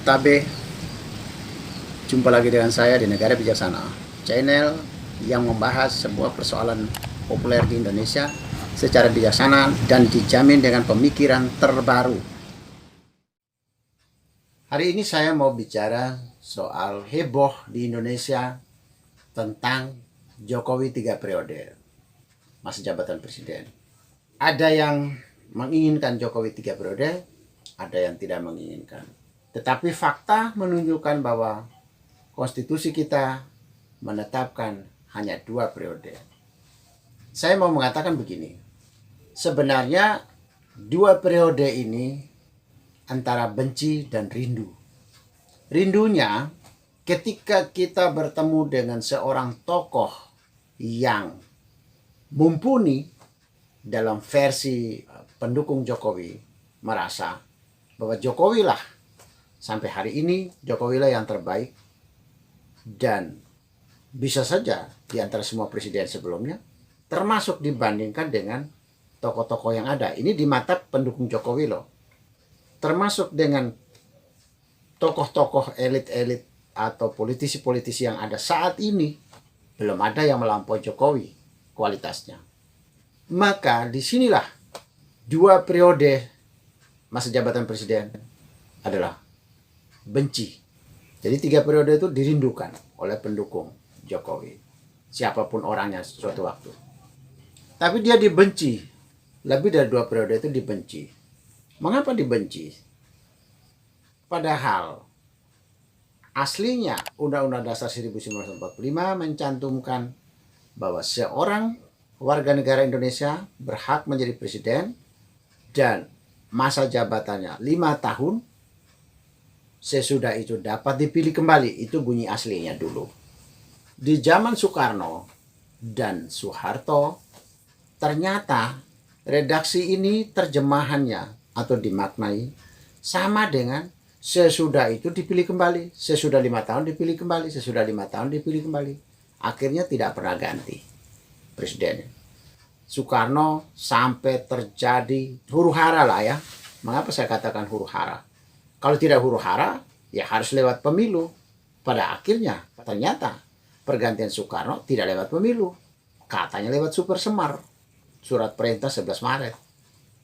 Tabe, jumpa lagi dengan saya di Negara Bijaksana, channel yang membahas sebuah persoalan populer di Indonesia secara bijaksana dan dijamin dengan pemikiran terbaru. Hari ini saya mau bicara soal heboh di Indonesia tentang Jokowi 3 periode masa jabatan presiden. Ada yang menginginkan Jokowi 3 periode, ada yang tidak menginginkan. Tetapi fakta menunjukkan bahwa konstitusi kita menetapkan hanya 2 periode. Saya mau mengatakan begini, sebenarnya 2 periode ini antara benci dan rindu. Rindunya ketika kita bertemu dengan seorang tokoh yang mumpuni dalam versi pendukung Jokowi, merasa bahwa Jokowi lah sampai hari ini, Jokowi lah yang terbaik, dan bisa saja di antara semua presiden sebelumnya, termasuk dibandingkan dengan tokoh-tokoh yang ada. Ini di mata pendukung Jokowi loh. Termasuk dengan tokoh-tokoh elit-elit atau politisi-politisi yang ada saat ini, belum ada yang melampaui Jokowi kualitasnya. Maka disinilah 2 periode masa jabatan presiden adalah benci. Jadi 3 periode itu dirindukan oleh pendukung Jokowi, siapapun orangnya suatu waktu. Tapi dia dibenci, lebih dari 2 periode itu dibenci. Mengapa dibenci? Padahal aslinya Undang-Undang Dasar 1945 mencantumkan bahwa seorang warga negara Indonesia berhak menjadi presiden dan masa jabatannya 5 tahun. Sesudah itu dapat dipilih kembali. Itu bunyi aslinya dulu. Di zaman Soekarno dan Soeharto, ternyata redaksi ini terjemahannya atau dimaknai sama dengan sesudah itu dipilih kembali. Sesudah 5 tahun dipilih kembali. Sesudah 5 tahun dipilih kembali. Akhirnya tidak pernah ganti presiden. Soekarno sampai terjadi huru-hara lah ya. Mengapa saya katakan huru-hara? Kalau tidak huru-hara, ya harus lewat pemilu. Pada akhirnya, ternyata pergantian Soekarno tidak lewat pemilu. Katanya lewat Super Semar. Surat perintah 11 Maret.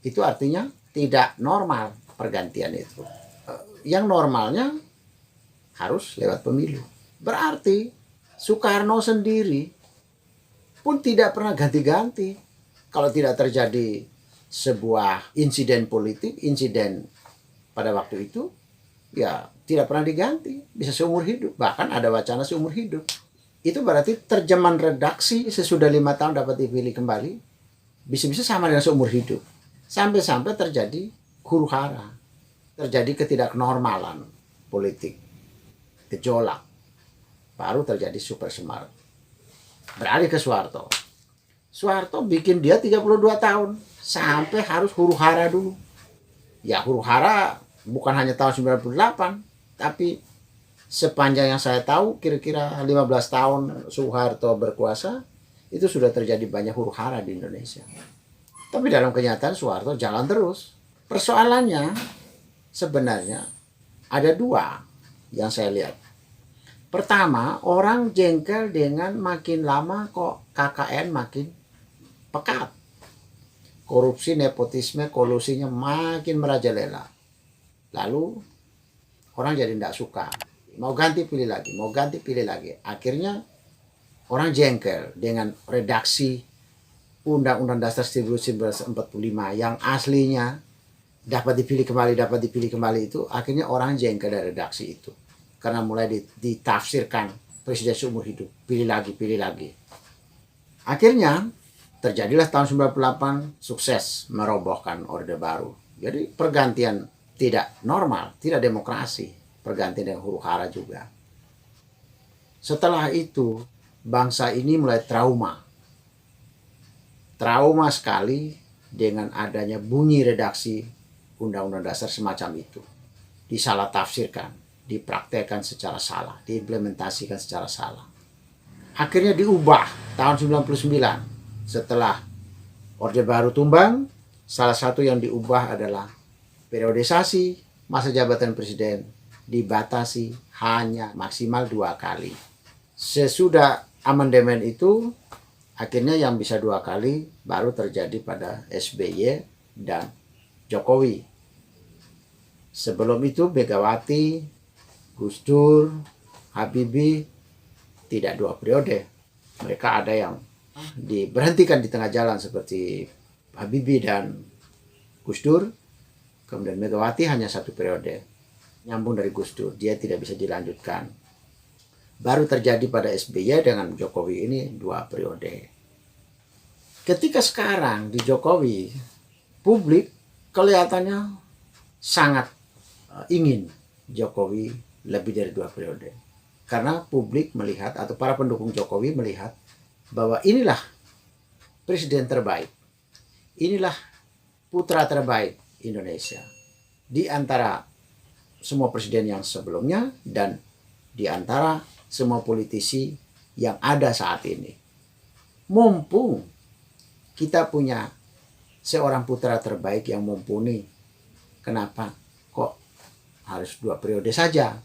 Itu artinya tidak normal pergantian itu. Yang normalnya harus lewat pemilu. Berarti Soekarno sendiri pun tidak pernah ganti-ganti. Kalau tidak terjadi sebuah insiden politik, insiden pada waktu itu, ya tidak pernah diganti, bisa seumur hidup, bahkan ada wacana seumur hidup. Itu berarti terjemahan redaksi sesudah 5 tahun dapat dipilih kembali, bisa-bisa sama dengan seumur hidup. Sampai-sampai terjadi huru-hara, terjadi ketidaknormalan politik, gejolak, baru terjadi Super Semar. Beralih ke Soeharto. Soeharto bikin dia 32 tahun, sampai harus huru-hara dulu. Ya huru-hara bukan hanya tahun 98, tapi sepanjang yang saya tahu kira-kira 15 tahun Soeharto berkuasa, itu sudah terjadi banyak huru-hara di Indonesia. Tapi dalam kenyataan Soeharto jalan terus. Persoalannya sebenarnya ada 2 yang saya lihat. Pertama, orang jengkel dengan makin lama kok KKN makin pekat. Korupsi, nepotisme, kolusinya makin merajalela. Lalu orang jadi tidak suka. Mau ganti pilih lagi, mau ganti pilih lagi. Akhirnya orang jengkel dengan redaksi Undang-Undang Dasar 1945 yang aslinya dapat dipilih kembali itu. Akhirnya orang jengkel dari redaksi itu. Karena mulai ditafsirkan presiden seumur hidup. Pilih lagi. Akhirnya terjadilah tahun 98 sukses merobohkan Orde Baru. Jadi pergantian tidak normal, tidak demokrasi. Pergantian dengan huru-hara juga. Setelah itu, bangsa ini mulai trauma. Trauma sekali dengan adanya bunyi redaksi Undang-Undang Dasar semacam itu. Disalah tafsirkan, dipraktekkan secara salah, diimplementasikan secara salah. Akhirnya diubah tahun 99. Setelah Orde Baru tumbang, salah satu yang diubah adalah periodisasi masa jabatan presiden dibatasi hanya maksimal 2 kali. Sesudah amandemen itu, akhirnya yang bisa 2 kali baru terjadi pada SBY dan Jokowi. Sebelum itu Megawati, Gus Dur, Habibie tidak 2 periode. Mereka ada yang diberhentikan di tengah jalan seperti Habibie dan Gus Dur. Kemudian Megawati hanya 1 periode. Nyambung dari Gus Dur, dia tidak bisa dilanjutkan. Baru terjadi pada SBY dengan Jokowi ini 2 periode. Ketika sekarang di Jokowi, publik kelihatannya sangat ingin Jokowi lebih dari 2 periode. Karena publik melihat atau para pendukung Jokowi melihat bahwa inilah presiden terbaik. Inilah putra terbaik Indonesia. Di antara semua presiden yang sebelumnya dan di antara semua politisi yang ada saat ini. Mumpung kita punya seorang putra terbaik yang mumpuni, kenapa kok harus 2 periode saja?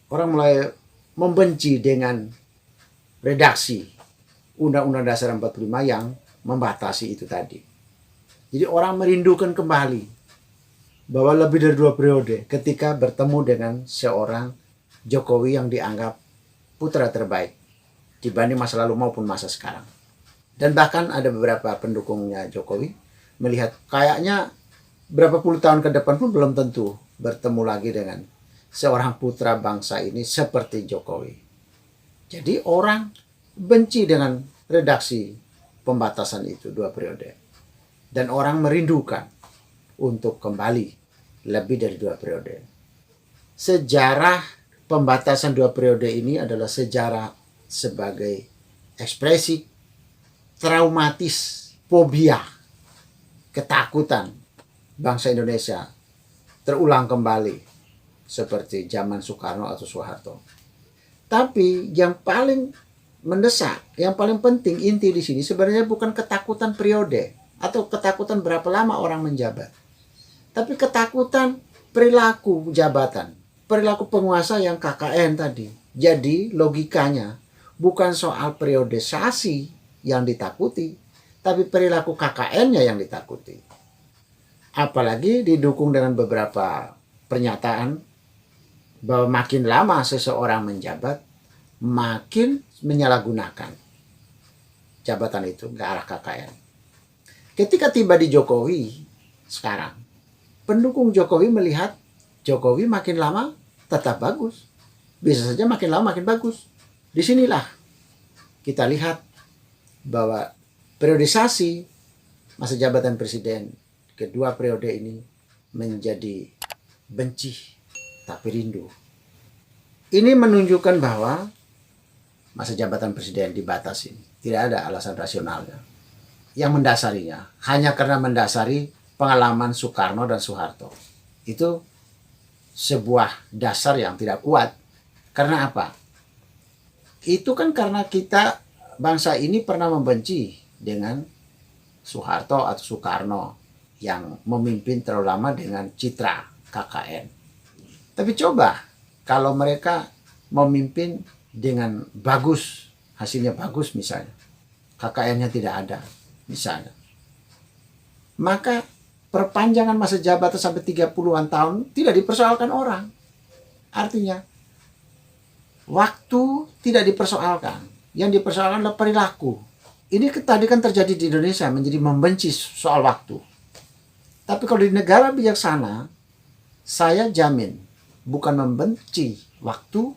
Orang mulai membenci dengan redaksi Undang-Undang Dasar 45 yang membatasi itu tadi. Jadi orang merindukan kembali bahwa lebih dari 2 periode ketika bertemu dengan seorang Jokowi yang dianggap putra terbaik dibanding masa lalu maupun masa sekarang. Dan bahkan ada beberapa pendukungnya Jokowi melihat kayaknya berapa puluh tahun ke depan pun belum tentu bertemu lagi dengan seorang putra bangsa ini seperti Jokowi. Jadi orang benci dengan redaksi pembatasan itu 2 periode. Dan orang merindukan untuk kembali lebih dari 2 periode. Sejarah pembatasan 2 periode ini adalah sejarah sebagai ekspresi traumatis, fobia, ketakutan bangsa Indonesia terulang kembali seperti zaman Soekarno atau Soeharto. Tapi yang paling mendesak, yang paling penting inti di sini sebenarnya bukan ketakutan periode atau ketakutan berapa lama orang menjabat. Tapi ketakutan perilaku jabatan, perilaku penguasa yang KKN tadi. Jadi logikanya bukan soal periodisasi yang ditakuti, tapi perilaku KKN-nya yang ditakuti. Apalagi didukung dengan beberapa pernyataan bahwa makin lama seseorang menjabat, makin menyalahgunakan jabatan itu ke arah KKN. Ketika tiba di Jokowi sekarang, pendukung Jokowi melihat Jokowi makin lama tetap bagus. Bisa saja makin lama makin bagus. Disinilah kita lihat bahwa periodisasi masa jabatan presiden kedua periode ini menjadi benci tapi rindu. Ini menunjukkan bahwa masa jabatan presiden dibatasi. Tidak ada alasan rasionalnya yang mendasarinya. Hanya karena mendasari pengalaman Soekarno dan Soeharto. Itu sebuah dasar yang tidak kuat. Karena apa? Itu kan karena kita bangsa ini pernah membenci dengan Soeharto atau Soekarno yang memimpin terlalu lama dengan citra KKN. Tapi coba kalau mereka memimpin dengan bagus, hasilnya bagus misalnya, KKN-nya tidak ada misalnya, maka perpanjangan masa jabatan sampai 30-an tahun tidak dipersoalkan orang. Artinya waktu tidak dipersoalkan, yang dipersoalkan adalah perilaku. Ini tadi kan terjadi di Indonesia, menjadi membenci soal waktu. Tapi kalau di negara bijaksana, saya jamin bukan membenci waktu,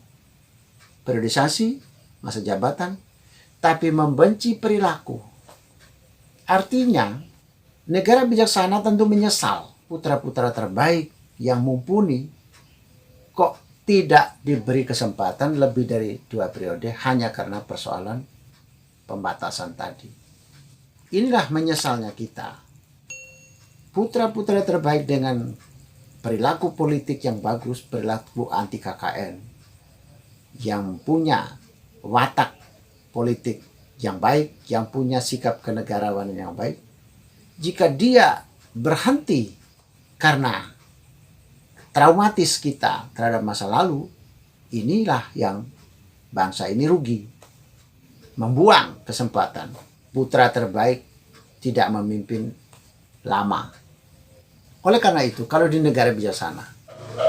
periodisasi, masa jabatan, tapi membenci perilaku. Artinya, negara bijaksana tentu menyesal putra-putra terbaik yang mumpuni kok tidak diberi kesempatan lebih dari 2 periode hanya karena persoalan pembatasan tadi. Inilah menyesalnya kita. Putra-putra terbaik dengan perilaku politik yang bagus, perilaku anti KKN, yang punya watak politik yang baik, yang punya sikap kenegarawanan yang baik, jika dia berhenti karena traumatis kita terhadap masa lalu, inilah yang bangsa ini rugi. Membuang kesempatan putra terbaik tidak memimpin lama. Oleh karena itu, kalau di negara bijaksana,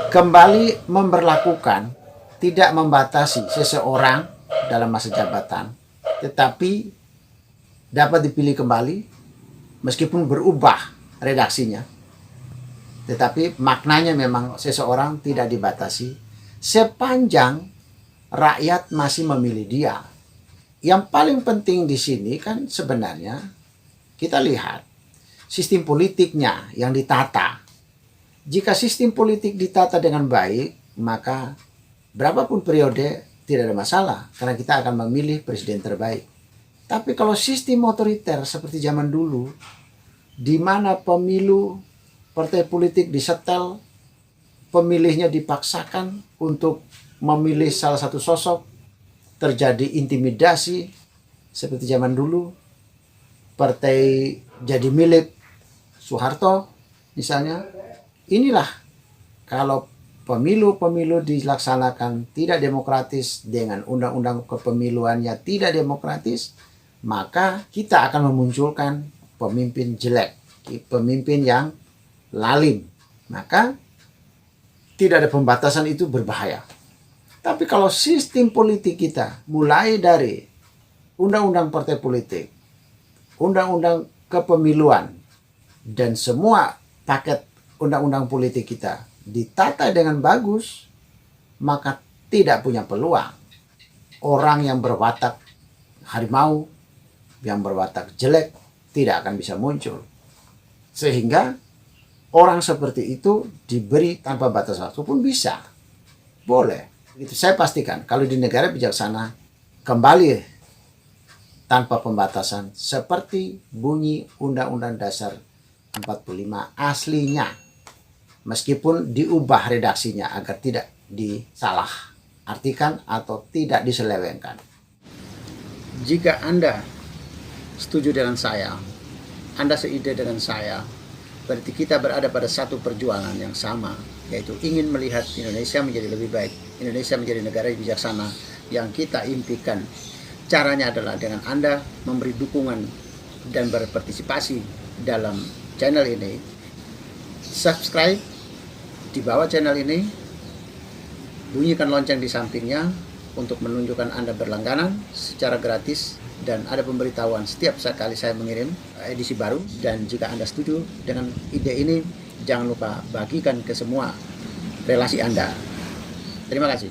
kembali memberlakukan tidak membatasi seseorang dalam masa jabatan, tetapi dapat dipilih kembali meskipun berubah redaksinya. Tetapi maknanya memang seseorang tidak dibatasi sepanjang rakyat masih memilih dia. Yang paling penting di sini kan sebenarnya kita lihat sistem politiknya yang ditata. Jika sistem politik ditata dengan baik, maka berapapun periode tidak ada masalah karena kita akan memilih presiden terbaik. Tapi kalau sistem otoriter seperti zaman dulu, di mana pemilu partai politik disetel, pemilihnya dipaksakan untuk memilih salah satu sosok, terjadi intimidasi seperti zaman dulu, partai jadi milik Soeharto misalnya. Inilah kalau pemilu-pemilu dilaksanakan tidak demokratis dengan undang-undang kepemiluannya tidak demokratis, maka kita akan memunculkan pemimpin jelek, pemimpin yang lalim. Maka tidak ada pembatasan, itu berbahaya. Tapi kalau sistem politik kita mulai dari undang-undang partai politik, undang-undang kepemiluan, dan semua paket undang-undang politik kita ditata dengan bagus, maka tidak punya peluang orang yang berwatak harimau, yang berwatak jelek tidak akan bisa muncul. Sehingga orang seperti itu diberi tanpa batas waktu pun bisa. Boleh. Itu saya pastikan kalau di negara bijaksana kembali tanpa pembatasan seperti bunyi Undang-Undang Dasar 45 aslinya. Meskipun diubah redaksinya agar tidak disalah artikan atau tidak diselewengkan. Jika Anda setuju dengan saya, Anda seide dengan saya, berarti kita berada pada satu perjuangan yang sama, yaitu ingin melihat Indonesia menjadi lebih baik, Indonesia menjadi negara yang bijaksana yang kita impikan. Caranya adalah dengan Anda memberi dukungan dan berpartisipasi dalam channel ini. Subscribe di bawah channel ini, bunyikan lonceng di sampingnya untuk menunjukkan Anda berlangganan secara gratis, dan ada pemberitahuan setiap kali saya mengirim edisi baru. Dan jika Anda setuju dengan ide ini, jangan lupa bagikan ke semua relasi Anda. Terima kasih.